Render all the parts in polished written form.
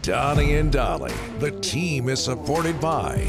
Donnie and Dolly. The team is supported by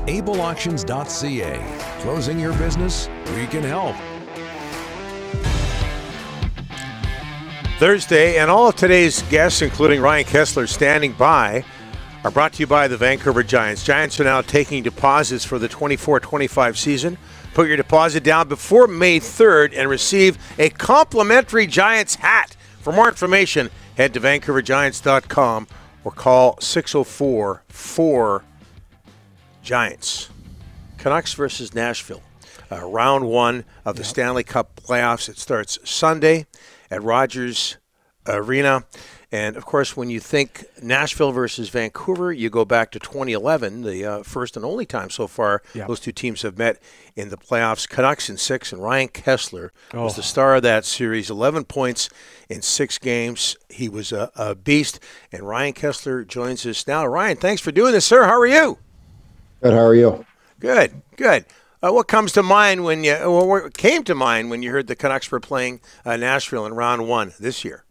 ableauctions.ca. Closing your business? We can help. Thursday, and all of today's guests, including Ryan Kesler, standing by, are brought to you by the Vancouver Giants. Giants are now taking deposits for the 24-25 season. Put your deposit down before May 3rd and receive a complimentary Giants hat. For more information, head to vancouvergiants.com or call 604-4-GIANTS. Canucks versus Nashville. Round one of the Stanley Cup playoffs. It starts Sunday at Rogers Arena. And, of course, when you think Nashville versus Vancouver, you go back to 2011, the first and only time so far those two teams have met in the playoffs. Canucks in 6, and Ryan Kesler was the star of that series. 11 points in 6 games. He was a beast. And Ryan Kesler joins us now. Ryan, thanks for doing this, sir. How are you? Good. How are you? Good. What comes to mind when what came to mind when you heard the Canucks were playing Nashville in round one this year?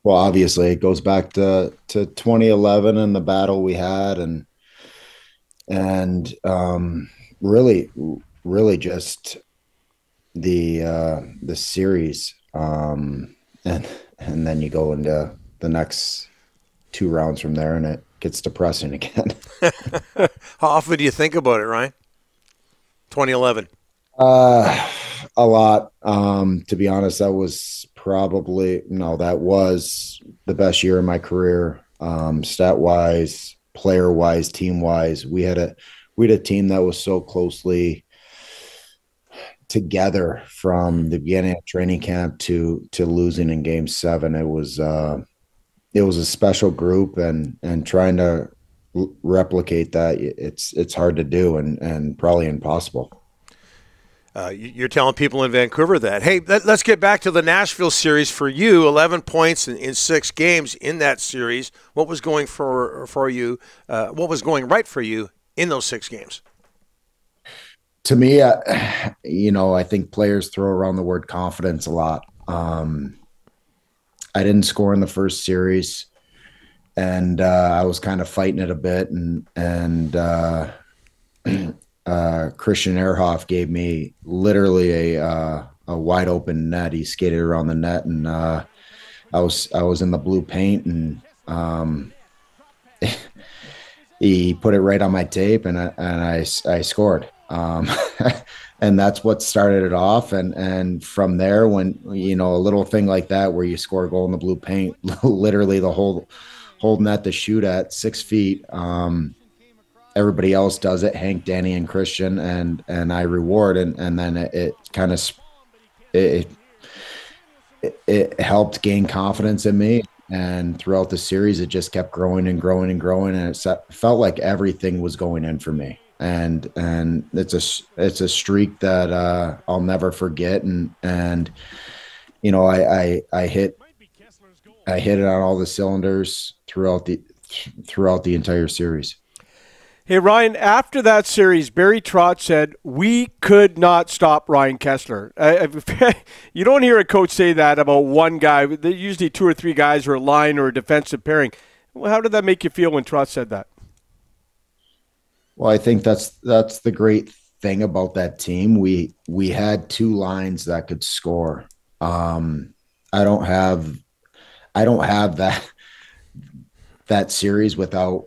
Well, obviously, it goes back to 2011 and the battle we had, and really just the series, and then you go into the next 2 rounds from there, and it gets depressing again. How often do you think about it, Ryan? 2011. A lot. To be honest, that was the best year of my career. Stat wise, player wise, team wise. We had a team that was so closely together from the beginning of training camp to losing in Game 7. It was a special group, and trying to replicate that, it's hard to do and probably impossible. You're telling people in Vancouver that. Hey, let's get back to the Nashville series for you. 11 points in 6 games in that series. What was going for you? What was going right for you in those 6 games? To me, I think players throw around the word confidence a lot. I didn't score in the first series, and I was kind of fighting it a bit, and Christian Ehrhoff gave me literally a wide open net. He skated around the net, and I was in the blue paint, and he put it right on my tape, and I scored. And that's what started it off. And from there, when a little thing like that where you score a goal in the blue paint, literally the whole net to shoot at 6 feet. Everybody else does it, Hank, Danny, and Christian, and I reward, and then it kind of it helped gain confidence in me, and throughout the series it just kept growing and growing and growing, and it felt like everything was going in for me, and it's a streak that I'll never forget, and I hit it on all the cylinders throughout the entire series. Hey, Ryan, after that series, Barry Trotz said, we could not stop Ryan Kesler. You don't hear a coach say that about one guy. There's usually 2 or 3 guys or a line or a defensive pairing. Well, how did that make you feel when Trotz said that? Well, I think that's the great thing about that team. We had 2 lines that could score. I don't have that series without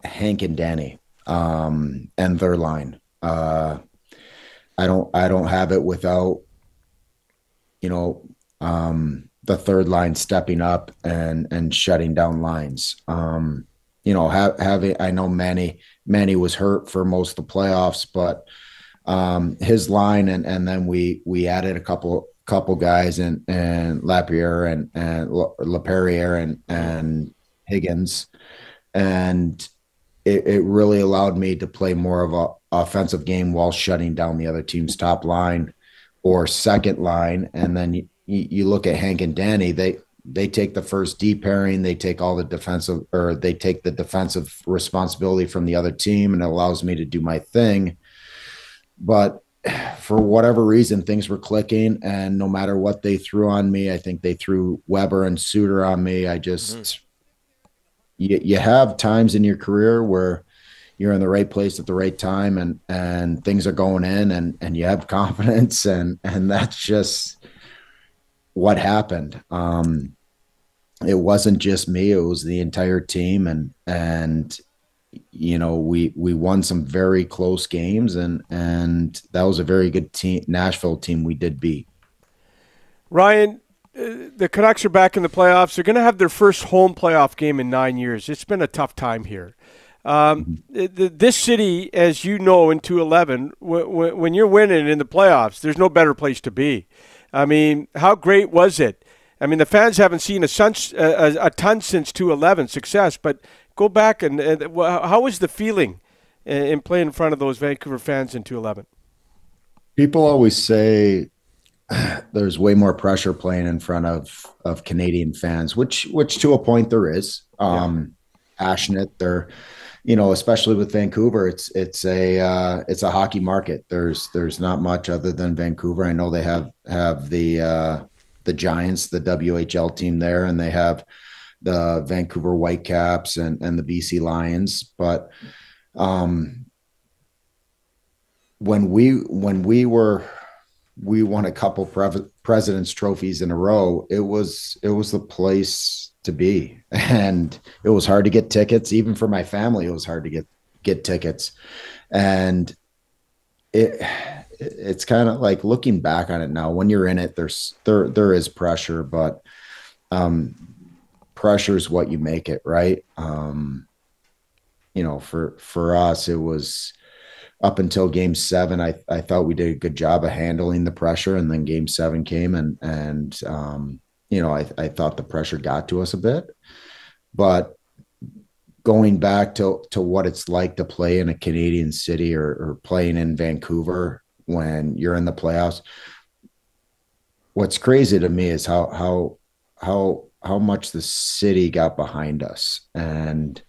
Hank and Danny, and their line. I don't have it without, the third line stepping up and shutting down lines. I know Manny was hurt for most of the playoffs, but his line, and then we added a couple guys, and Lapierre and Laperriere and Higgins, and it really allowed me to play more of a offensive game while shutting down the other team's top line or second line. And then you look at Hank and Danny, they take the first D pairing, they take the defensive responsibility from the other team, and it allows me to do my thing. But for whatever reason, things were clicking, and no matter what they threw on me, I think they threw Weber and Suter on me. you have times in your career where you're in the right place at the right time, and things are going in, and you have confidence, and that's just what happened. It wasn't just me, it was the entire team, and we won some very close games, and that was a very good team, Nashville team we did beat. Ryan, the Canucks are back in the playoffs. They're going to have their first home playoff game in 9 years. It's been a tough time here. This city, as you know, in 211, when you're winning in the playoffs, there's no better place to be. I mean, how great was it? I mean, the fans haven't seen a ton since 211 success, but go back and how was the feeling in playing in front of those Vancouver fans in 211? People always say there's way more pressure playing in front of Canadian fans, which to a point there is. Passionate, they're, especially with Vancouver, it's a hockey market. There's not much other than Vancouver. I know they have the Giants, the WHL team there, and they have the Vancouver Whitecaps and the BC Lions. But when we won a couple President's trophies in a row, it was the place to be, and it was hard to get tickets. Even for my family, it was hard to get tickets, and it's kind of like, looking back on it now, when you're in it, there is pressure, but pressure is what you make it, right? For us, it was up until Game 7. I thought we did a good job of handling the pressure, and then Game 7 came, and I thought the pressure got to us a bit. But going back to what it's like to play in a Canadian city or playing in Vancouver when you're in the playoffs, what's crazy to me is how much the city got behind us. And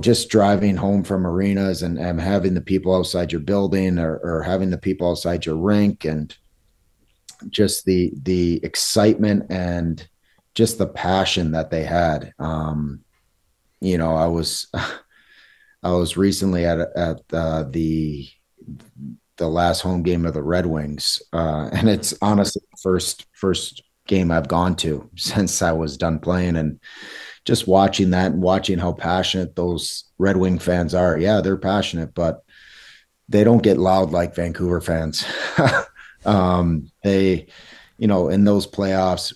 just driving home from arenas and having the people outside your building or having the people outside your rink, and just the excitement and just the passion that they had. I was recently at the last home game of the Red Wings, and it's honestly the first game I've gone to since I was done playing, and just watching that and watching how passionate those Red Wing fans are. Yeah, they're passionate, but they don't get loud like Vancouver fans. They, in those playoffs,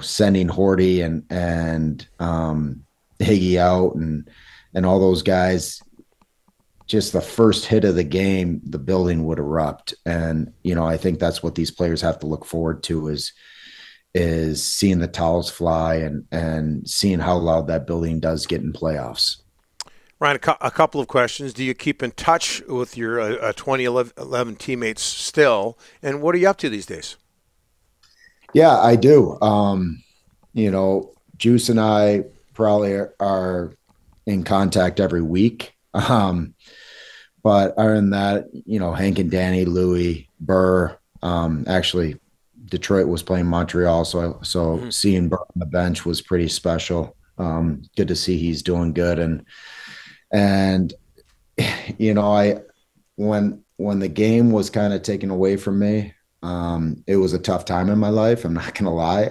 sending Horty and Higgy out and all those guys, just the first hit of the game, the building would erupt. And, I think that's what these players have to look forward to is seeing the towels fly and seeing how loud that building does get in playoffs. Ryan, a couple of questions. Do you keep in touch with your 2011 teammates still? And what are you up to these days? Yeah, I do. Juice and I probably are in contact every week. But other than that, Hank and Danny, Louie, Burr, actually Detroit was playing Montreal. So seeing Burr on the bench was pretty special. Good to see he's doing good. And when the game was kind of taken away from me, it was a tough time in my life. I'm not going to lie.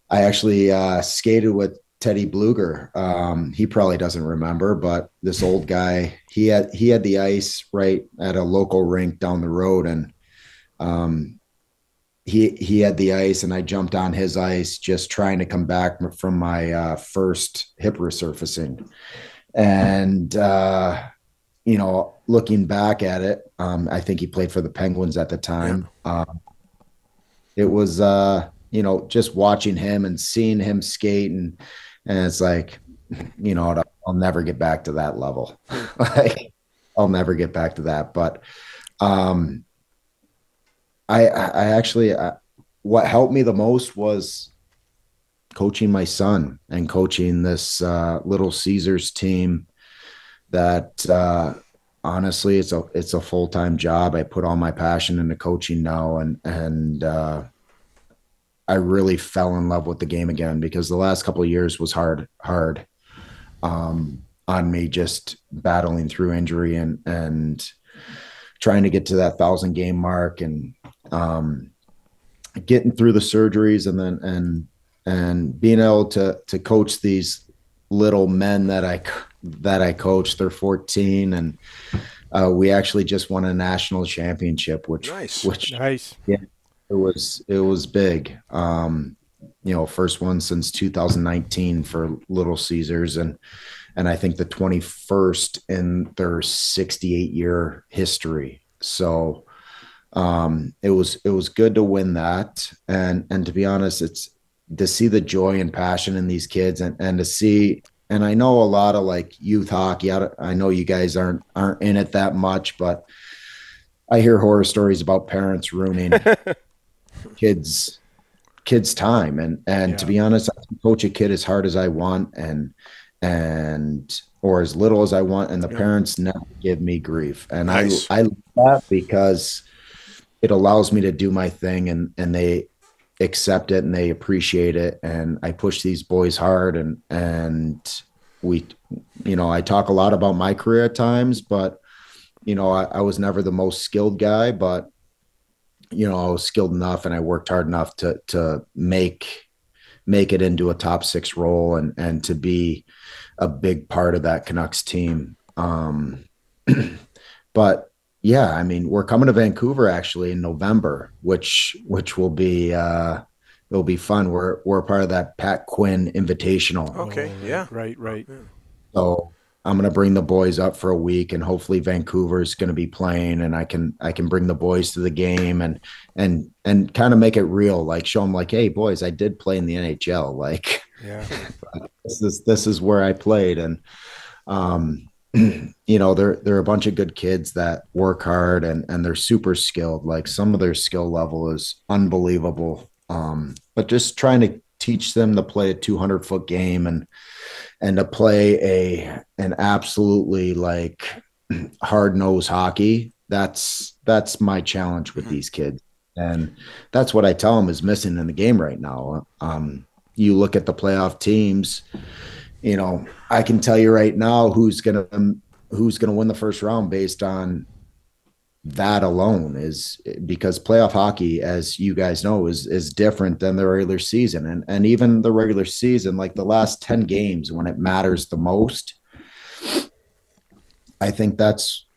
I actually skated with Teddy Bluger. He probably doesn't remember, but this old guy, he had the ice right at a local rink down the road, and he had the ice, and I jumped on his ice just trying to come back from my first hip resurfacing. And looking back at it, I think he played for the Penguins at the time. It was just watching him and seeing him skate, and it's like, I'll never get back to that level. I'll never get back to that. But I actually, what helped me the most was coaching my son and coaching this Little Caesars team that honestly, it's a full-time job. I put all my passion into coaching now, and I really fell in love with the game again, because the last couple of years was hard on me, just battling through injury and trying to get to that 1,000 game mark, and getting through the surgeries, and being able to coach these little men that I coach. They're 14, and we actually just won a national championship, which nice. Yeah, it was big. First one since 2019 for Little Caesars, and I think the 21st in their 68-year history. So it was good to win that, and to be honest, it's to see the joy and passion in these kids, and to see. And I know a lot of like youth hockey. I know you guys aren't in it that much, but I hear horror stories about parents ruining kids' time. And to be honest, I can coach a kid as hard as I want or as little as I want, and the parents never give me grief. And nice. I love that, because it allows me to do my thing, and they accept it and they appreciate it. And I push these boys hard, and we, I talk a lot about my career at times, but I was never the most skilled guy, but I was skilled enough, and I worked hard enough to make it into a top 6 role, and to be a big part of that Canucks team. But yeah, I mean, we're coming to Vancouver actually in November, which will be it'll be fun. We're part of that Pat Quinn Invitational. Okay, yeah, right. So I'm going to bring the boys up for a week, and hopefully Vancouver is going to be playing, and I can bring the boys to the game and kind of make it real, like show them like, hey boys, I did play in the NHL. Like, yeah, this is where I played. And, they're a bunch of good kids that work hard, and they're super skilled. Like, some of their skill level is unbelievable. But just trying to teach them to play a 200-foot game and to play an absolutely like hard-nosed hockey. That's my challenge with these kids. And that's what I tell them is missing in the game right now. You look at the playoff teams, I can tell you right now who's gonna win the first round based on that alone, is because playoff hockey, as you guys know, is different than the regular season. And even the regular season, like the last 10 games when it matters the most, I think that's,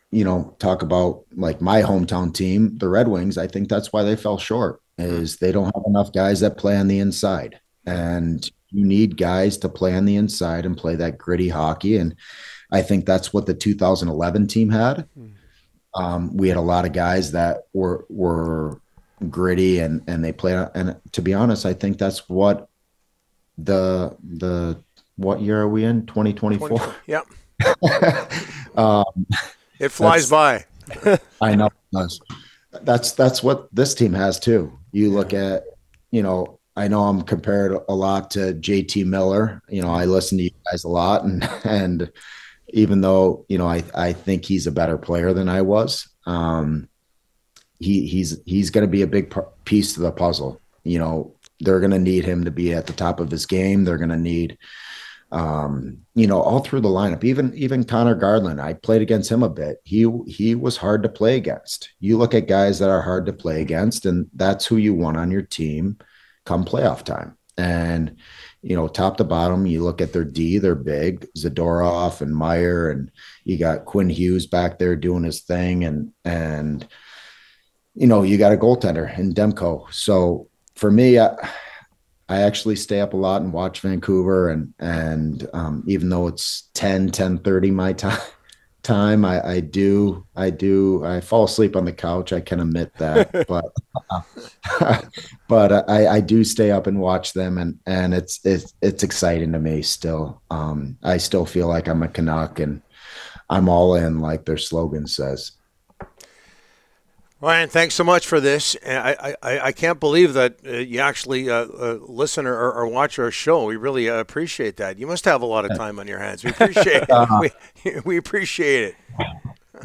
talk about like my hometown team, the Red Wings. I think that's why they fell short, is they don't have enough guys that play on the inside. And you need guys to play on the inside and play that gritty hockey. And I think that's what the 2011 team had. We had a lot of guys that were gritty and they played. And to be honest, I think that's what what year are we in? 2024. Yep. It flies by. I know it does. That's what this team has too. You look at, I know I'm compared a lot to JT Miller. I listen to you guys a lot, and even though, I think he's a better player than I was, he's going to be a big piece to the puzzle. They're going to need him to be at the top of his game. They're going to need, all through the lineup, even Connor Garland. I played against him a bit. He was hard to play against. You look at guys that are hard to play against, and that's who you want on your team come playoff time. And, top to bottom, you look at their D, they're big, Zadorov and Meyer, and you got Quinn Hughes back there doing his thing. And you got a goaltender in Demko. So for me, I actually stay up a lot and watch Vancouver. And even though it's 10:30 my time, I fall asleep on the couch. I can admit that, but I do stay up and watch them, and it's exciting to me still. I still feel like I'm a Canuck, and I'm all in, like their slogan says. Ryan, thanks so much for this. I can't believe that you actually listen or watch our show. We really appreciate that. You must have a lot of time on your hands. We appreciate it. We appreciate it.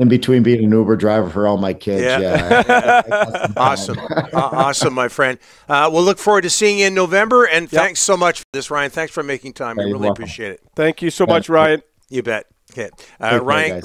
in between being an Uber driver for all my kids. Yeah. Awesome. Awesome, my friend. We'll look forward to seeing you in November, and thanks so much for this, Ryan. Thanks for making time. We really appreciate it. Thank you so much, Ryan. You bet. Okay. Ryan.